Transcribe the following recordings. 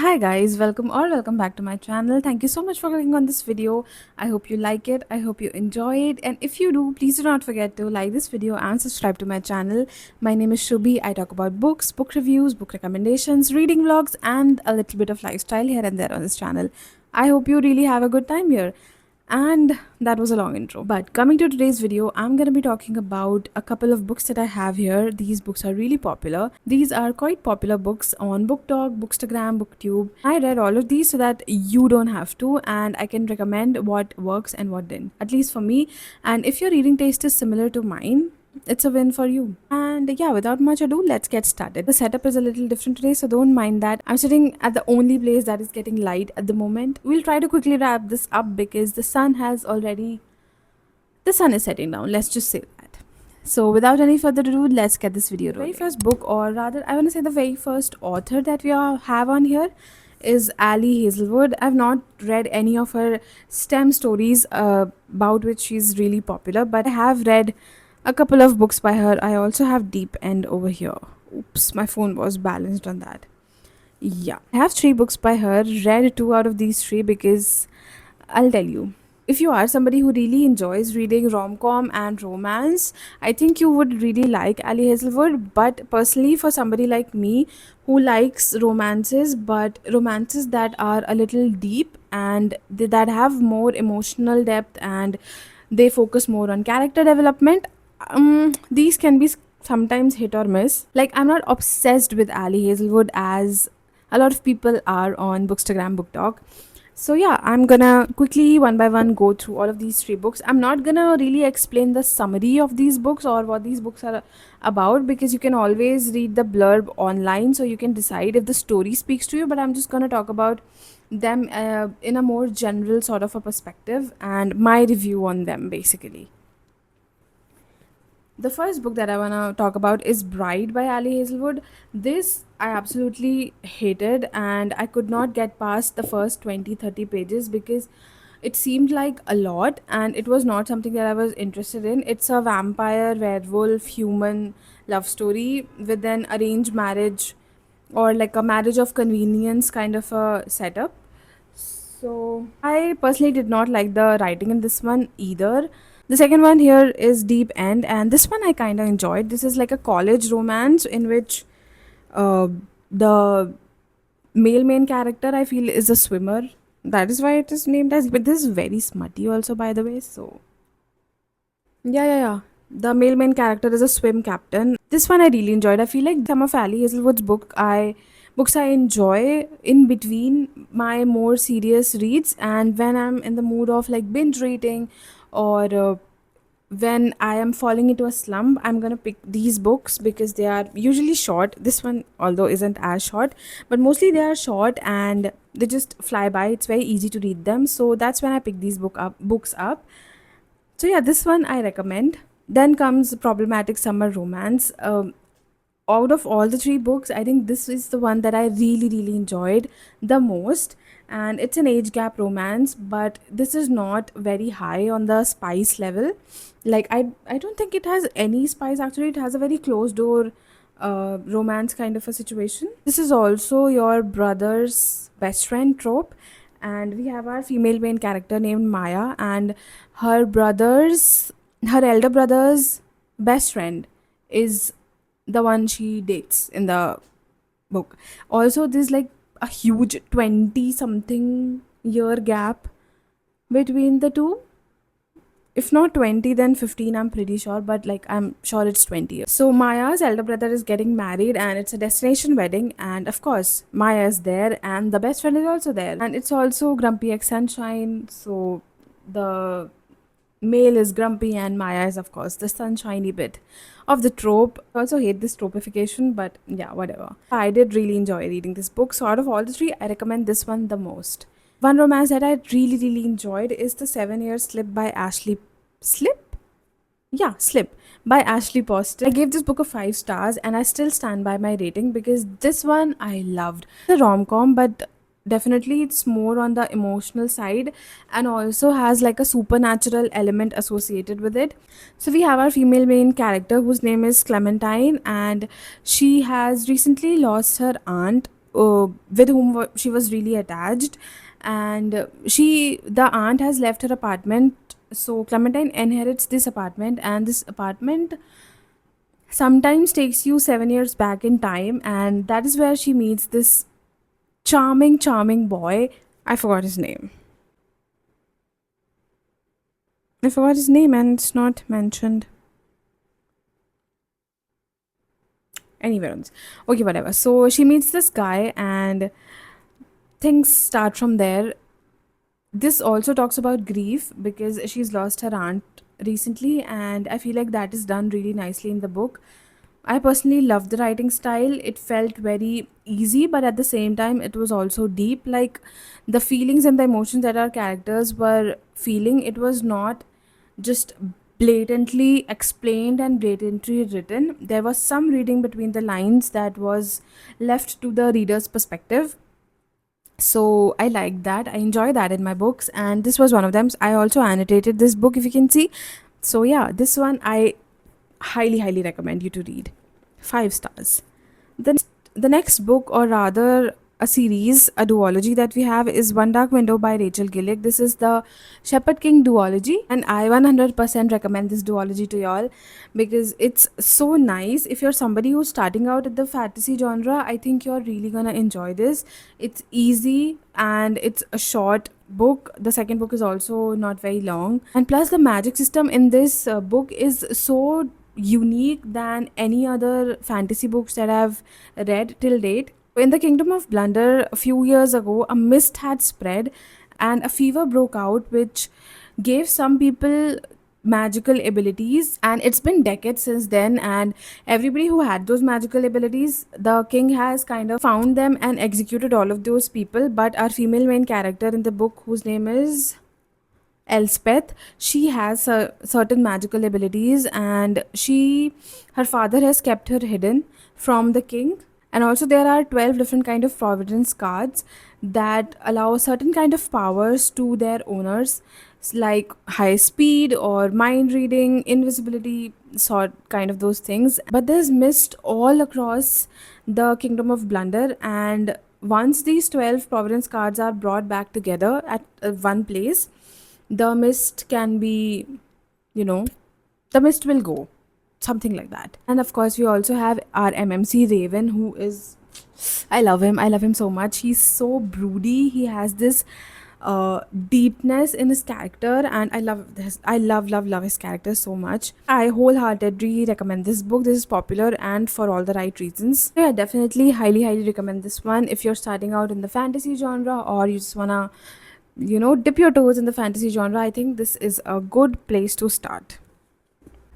Hi guys, welcome back to my channel. Thank you so much for clicking on this video. I hope you like it. I hope you enjoy it. And if you do, please do not forget to like this video and subscribe to my channel. My name is Shubhi. I talk about books, book reviews, book recommendations, reading vlogs, and a little bit of lifestyle here and there on this channel. I hope you really have a good time here. And that was a long intro. But coming to today's video, I'm going to be talking about a couple of books that I have here. These books are really popular. These are quite popular books on BookTok, Bookstagram, BookTube. I read all of these so that you don't have to, and I can recommend what works and what didn't, at least for me. And if your reading taste is similar to mine, it's a win for you. And yeah, without much ado, let's get started. The setup is a little different today, so don't mind that. I'm sitting at the only place that is getting light at the moment. We'll try to quickly wrap this up because the sun is setting down. Let's just say that. So without any further ado, let's get this video rolling. The very first book, or rather I want to say the very first author that we have on here, is Ali Hazelwood. I've not read any of her STEM stories about which she's really popular, but I have read a couple of books by her. I also have Deep End over here. Oops, my phone was balanced on that. Yeah, I have 3 books by her. Read 2 out of these 3 because I'll tell you. If you are somebody who really enjoys reading rom-com and romance, I think you would really like Ali Hazelwood. But personally, for somebody like me who likes romances, but romances that are a little deep and that have more emotional depth and they focus more on character development, these can be sometimes hit or miss. Like, I'm not obsessed with Ali Hazelwood as a lot of people are on Bookstagram, BookTok. So yeah, I'm gonna quickly one by one go through all of these 3 books. I'm not gonna really explain the summary of these books or what these books are about, because you can always read the blurb online so you can decide if the story speaks to you. But I'm just gonna talk about them in a more general sort of a perspective and my review on them basically. The first book that I want to talk about is Bride by Ali Hazelwood. This I absolutely hated, and I could not get past the first 20-30 pages because it seemed like a lot and it was not something that I was interested in. It's a vampire, werewolf, human love story with an arranged marriage, or like a marriage of convenience kind of a setup. So I personally did not like the writing in this one either. The second one here is Deep End, and this one I kind of enjoyed. This is like a college romance in which uh, the male main character, I feel, is a swimmer. That is why it is named as. But this is very smutty also, by the way. So yeah. The male main character is a swim captain. This one I really enjoyed. I feel like some of Ali Hazelwood's books I enjoy in between my more serious reads, and when I'm in the mood of like binge reading, or when I am falling into a slump, I'm gonna pick these books because they are usually short. This one, although, isn't as short, but mostly they are short and they just fly by. It's very easy to read them, so that's when I pick these books up. So yeah, this one I recommend. Then comes Problematic Summer Romance. Out of all the 3 books, I think this is the one that I really enjoyed the most. And it's an age gap romance, but this is not very high on the spice level. Like, I don't think it has any spice. Actually, it has a very closed door romance kind of a situation. This is also your brother's best friend trope, and we have our female main character named Maya, and her elder brother's best friend is the one she dates in the book. Also, there's like a huge 20 something year gap between the two. If not 20, then 15, I'm pretty sure, but like I'm sure it's 20 years. So Maya's elder brother is getting married and it's a destination wedding, and of course Maya is there and the best friend is also there, and it's also Grumpy X Sunshine. So the male is grumpy and Maya is of course the sunshiny bit of the trope. I also hate this tropification, but yeah, whatever. I did really enjoy reading this book, so out of all the 3, I recommend this one the most. One romance that I really enjoyed is The 7-Year Slip by Ashley Slip? Yeah, Slip by Ashley Poston. I gave this book a 5 stars and I still stand by my rating because this one I loved. The rom-com, but definitely it's more on the emotional side and also has like a supernatural element associated with it. So we have our female main character whose name is Clementine, and she has recently lost her aunt with whom she was really attached, and the aunt has left her apartment, so Clementine inherits this apartment, and this apartment sometimes takes you 7 years back in time, and that is where she meets this charming boy. I forgot his name. I forgot his name, and it's not mentioned anywhere else. Okay, whatever. So she meets this guy, and things start from there. This also talks about grief because she's lost her aunt recently, and I feel like that is done really nicely in the book. I personally loved the writing style. It felt very easy, but at the same time, it was also deep. Like the feelings and the emotions that our characters were feeling, it was not just blatantly explained and blatantly written. There was some reading between the lines that was left to the reader's perspective. So I like that. I enjoy that in my books, and this was one of them. I also annotated this book, if you can see. So yeah, this one I highly recommend you to read. 5 stars. The next book, or rather a series, a duology that we have, is One Dark Window by Rachel Gillick. This is the Shepherd King duology, and I 100% recommend this duology to y'all because it's so nice. If you're somebody who's starting out at the fantasy genre, I think you're really gonna enjoy this. It's easy and it's a short book. The second book is also not very long, and plus the magic system in this book is so unique than any other fantasy books that I've read till date. In the Kingdom of Blunder, a few years ago, a mist had spread and a fever broke out, which gave some people magical abilities. And it's been decades since then, and everybody who had those magical abilities, the king has kind of found them and executed all of those people. But our female main character in the book, whose name is Elspeth, she has certain magical abilities, and her father has kept her hidden from the king. And also there are 12 different kind of providence cards that allow certain kind of powers to their owners, like high speed or mind reading, invisibility, sort kind of those things. But there's mist all across the Kingdom of Blunder, and once these 12 providence cards are brought back together at one place, the mist can be, you know, the mist will go, something like that. And of course we also have our MMC Raven, who is, I love him so much. He's so broody. He has this deepness in his character, and I love his character so much. I wholeheartedly recommend this book. This is popular and for all the right reasons. So yeah, definitely highly recommend this one if you're starting out in the fantasy genre, or you just wanna dip your toes in the fantasy genre. I think this is a good place to start.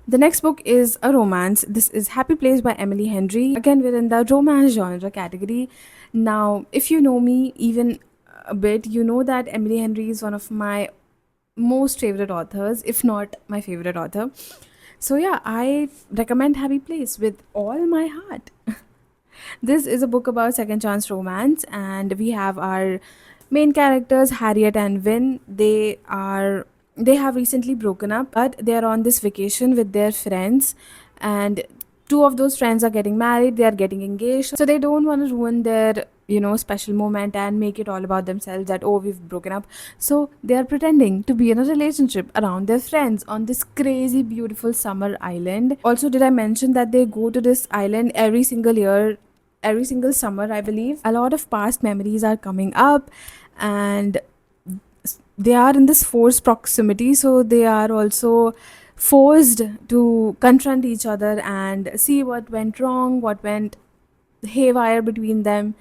The next book is a romance. This is Happy Place by Emily Henry. Again, we're in the romance genre category. Now, if you know me even a bit, you know that Emily Henry is one of my most favorite authors, if not my favorite author. So yeah, I recommend Happy Place with all my heart. This is a book about second chance romance, and we have our main characters Harriet and Vin. They have recently broken up, but they are on this vacation with their friends, and two of those friends are getting married, they are getting engaged, so they don't want to ruin their special moment and make it all about themselves, that oh, we've broken up. So they are pretending to be in a relationship around their friends on this crazy beautiful summer island. Also, did I mention that they go to this island every single year, every single summer, I believe. A lot of past memories are coming up, and they are in this forced proximity, so they are also forced to confront each other and see what went wrong, what went haywire between them.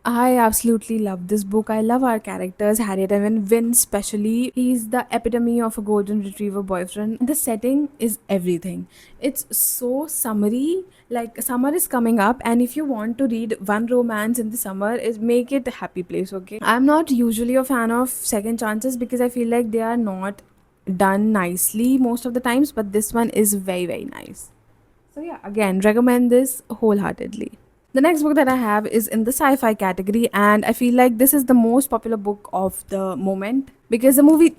I absolutely love this book. I love our characters, Harriet and Vin especially. He's the epitome of a golden retriever boyfriend. The setting is everything. It's so summery. Like summer is coming up, and if you want to read one romance in the summer, is make it a Happy Place, okay? I'm not usually a fan of second chances because I feel like they are not done nicely most of the times, but this one is very nice. So yeah, again, recommend this wholeheartedly. The next book that I have is in the sci-fi category, and I feel like this is the most popular book of the moment because the movie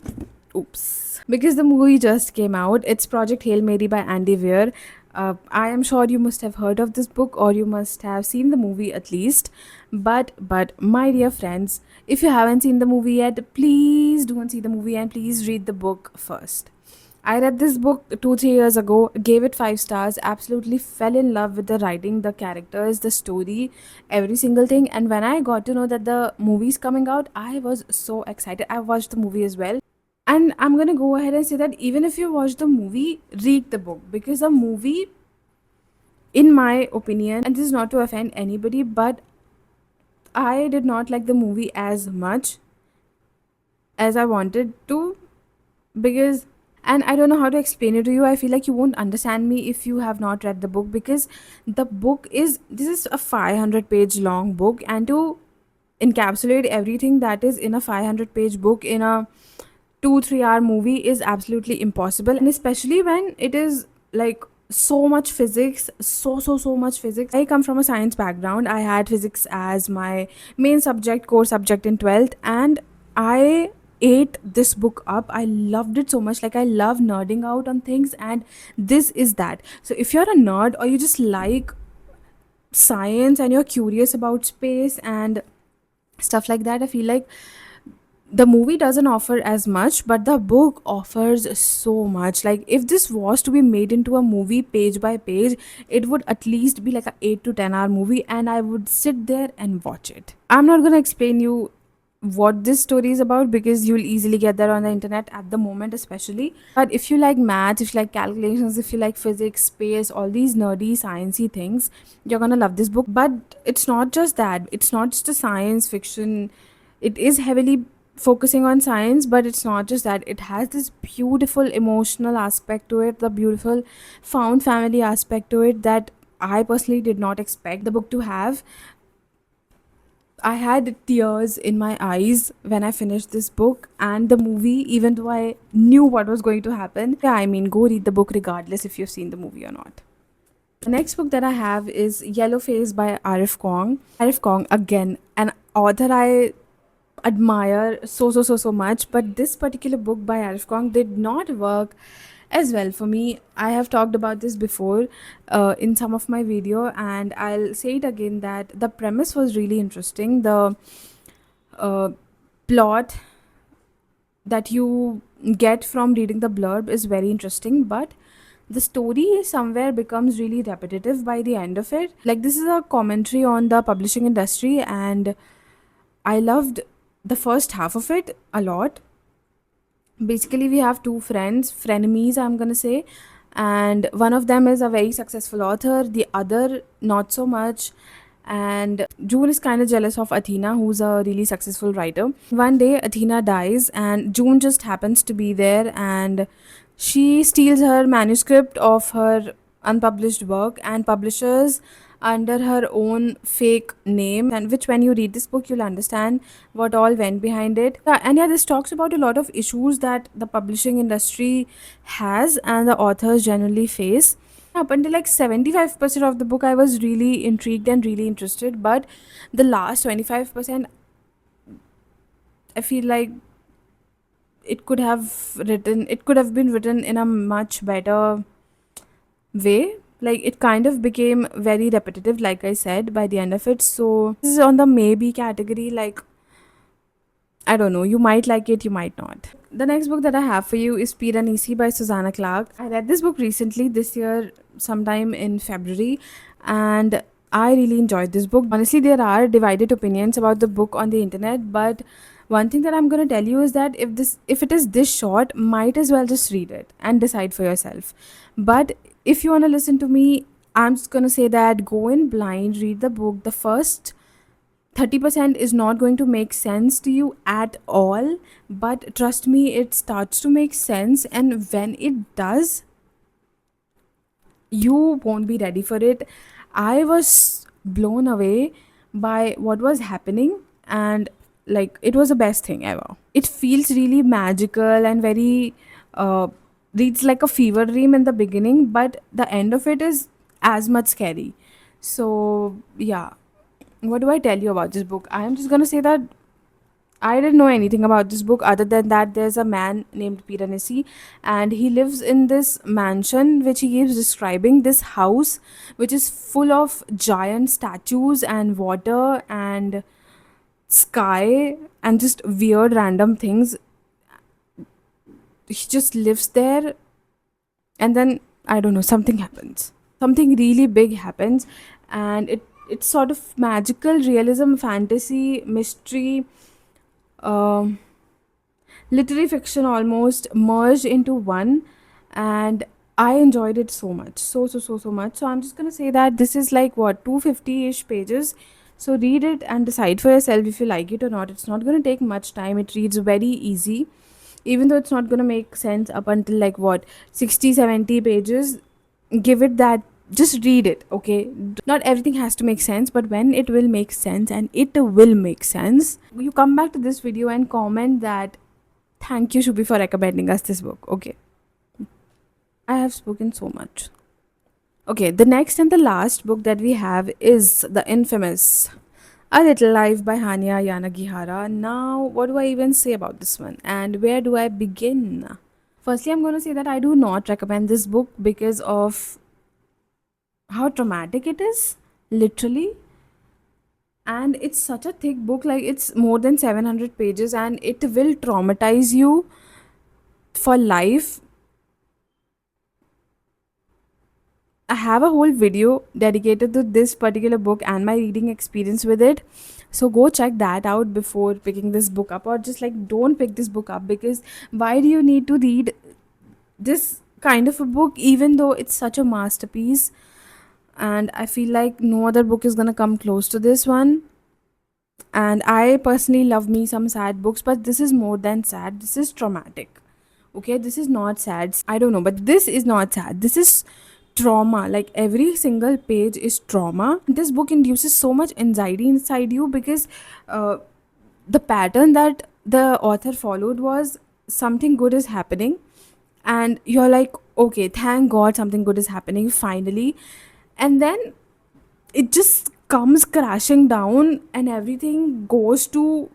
just came out. It's Project Hail Mary by Andy Weir. I am sure you must have heard of this book or you must have seen the movie at least. But my dear friends, if you haven't seen the movie yet, please don't see the movie and please read the book first. I read this book 2 3 years ago, gave it 5 stars, absolutely fell in love with the writing, the characters, the story, every single thing. And when I got to know that the movie's coming out, I was so excited. I watched the movie as well. And I'm gonna go ahead and say that even if you watch the movie, read the book, because the movie, in my opinion, and this is not to offend anybody, but I did not like the movie as much as I wanted to, because, and I don't know how to explain it to you. I feel like you won't understand me if you have not read the book, because the book is, this is a 500 page long book, and to encapsulate everything that is in a 500 page book in a 2 3 hour movie is absolutely impossible, and especially when it is like so much physics, so much physics. I come from a science background. I had physics as my main subject, core subject in 12th, and I ate this book up. I loved it so much. Like, I love nerding out on things, and this is that. So if you're a nerd or you just like science and you're curious about space and stuff like that, I feel like the movie doesn't offer as much, but the book offers so much. Like, if this was to be made into a movie page by page, it would at least be like a 8 to 10 hour movie, and I would sit there and watch it. I'm not going to explain you what this story is about, because you'll easily get that on the internet at the moment, especially. But if you like maths, if you like calculations, if you like physics, space, all these nerdy sciencey things, you're gonna love this book. But it's not just that, it's not just a science fiction. It is heavily focusing on science, but it's not just that. It has this beautiful emotional aspect to it, the beautiful found family aspect to it, that I personally did not expect the book to have. I had tears in my eyes when I finished this book and the movie, even though I knew what was going to happen. Yeah, I mean, go read the book regardless if you've seen the movie or not. The next book that I have is Yellow Face by Arif Kong. Arif Kong, again, an author I admire so much, but this particular book by Arif Kong did not work as well for me. I have talked about this before in some of my video, and I'll say it again that the premise was really interesting. The uh, plot that you get from reading the blurb is very interesting, but the story somewhere becomes really repetitive by the end of it. Like, this is a commentary on the publishing industry, and I loved the first half of it a lot. Basically, we have two friends, frenemies, I'm gonna say, and one of them is a very successful author, the other not so much. And June is kind of jealous of Athena, who's a really successful writer. One day Athena dies and June just happens to be there, and she steals her manuscript of her unpublished work and publishes under her own fake name, and which, when you read this book, you'll understand what all went behind it. And yeah, this talks about a lot of issues that the publishing industry has and the authors generally face. Up until like 75% of the book, I was really intrigued and really interested, but the last 25%, I feel like it could have been written in a much better way. Like, it kind of became very repetitive, like I said, by the end of it. So this is on the maybe category. Like, I don't know, you might like it, you might not. The next book that I have for you is Piranesi by Susanna Clark. I read this book recently, this year, sometime in February, and I really enjoyed this book. Honestly, there are divided opinions about the book on the internet, but one thing that I'm gonna tell you is that if it is this short, might as well just read it and decide for yourself. But if you wanna listen to me, I'm just gonna say that go in blind, read the book. The first 30% is not going to make sense to you at all, but trust me, it starts to make sense, and when it does, you won't be ready for it. I was blown away by what was happening, and like, it was the best thing ever. It feels really magical and very uh reads like a fever dream in the beginning, but the end of it is as much scary. So yeah, what do I tell you about this book? I am just gonna say that I didn't know anything about this book other than that there's a man named Piranesi, and he lives in this mansion which he keeps describing, this house which is full of giant statues and water and sky and just weird random things. He just lives there, and then I don't know, something happens. Something really big happens, and it's sort of magical realism, fantasy, mystery, um literary fiction almost merged into one, and I enjoyed it so much, so much. So I'm just gonna say that this is like what, 250-ish pages. So read it and decide for yourself if you like it or not. It's not gonna take much time. It reads very easy, even though it's not gonna make sense up until like what, 60, 70 pages. Give it that, just read it, okay? Not everything has to make sense, but when it will make sense, and it will make sense, you come back to this video and comment that thank you, Shubhi, for recommending us this book. Okay, I have spoken so much. Okay, the next and the last book that we have is the infamous A Little Life by Hania Yanagihara. Now, what do I even say about this one? And where do I begin? Firstly, I'm going to say that I do not recommend this book because of how traumatic it is, literally. And it's such a thick book, like it's more than 700 pages, and it will traumatize you for life. I have a whole video dedicated to this particular book and my reading experience with it. So go check that out before picking this book up, or just like don't pick this book up, because why do you need to read this kind of a book even though it's such a masterpiece? And I feel like no other book is going to come close to this one. And I personally love me some sad books, but this is more than sad. This is traumatic. Okay, this is not sad. I don't know, but this is not sad. This is trauma. Like every single page is trauma. This book induces so much anxiety inside you because uh, the pattern that the author followed was something good is happening, and you're like, okay, thank God something good is happening finally. And then it just comes crashing down and everything goes to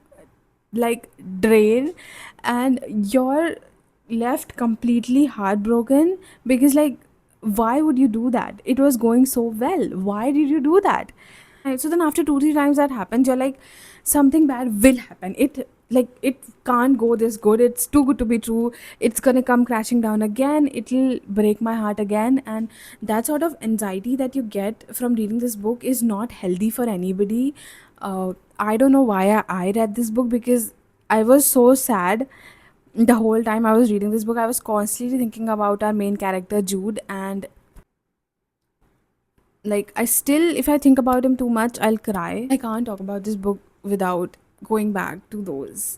like drain, and you're left completely heartbroken because like, why would you do that? It was going so well, why did you do that? Right, so then after 2 3 times that happens, you're like, something bad will happen. It, like, it can't go this good, it's too good to be true, it's gonna come crashing down again, it'll break my heart again. And that sort of anxiety that you get from reading this book is not healthy for anybody. I don't know why I read this book, because I was so sad the whole time I was reading this book. I was constantly thinking about our main character Jude, and like, I still, if I think about him too much, I'll cry. I can't talk about this book without going back to those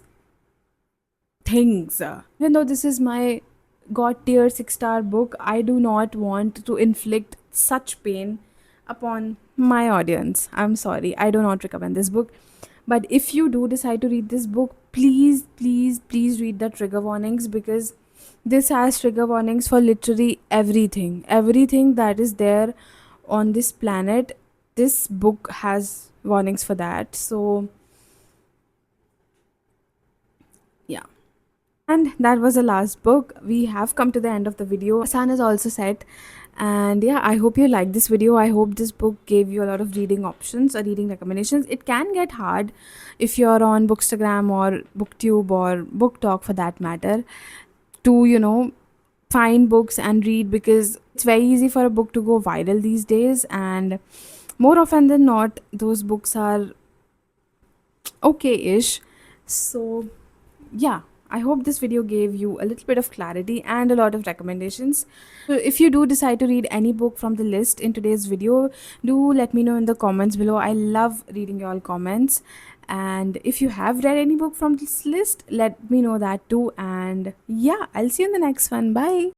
things. Even though this is my god tier 6-star book, I do not want to inflict such pain upon my audience. I'm sorry, I do not recommend this book. But if you do decide to read this book, please, please, please read the trigger warnings, because this has trigger warnings for literally everything. Everything that is there on this planet, this book has warnings for that. So, yeah. And that was the last book. We have come to the end of the video. Sun is also set. And yeah, I hope you liked this video. I hope this book gave you a lot of reading options or reading recommendations. It can get hard if you're on Bookstagram or Booktube or BookTok for that matter to, find books and read, because it's very easy for a book to go viral these days. And more often than not, those books are okay-ish. So yeah, I hope this video gave you a little bit of clarity and a lot of recommendations. So if you do decide to read any book from the list in today's video, do let me know in the comments below. I love reading your comments. And if you have read any book from this list, let me know that too. And yeah, I'll see you in the next one. Bye.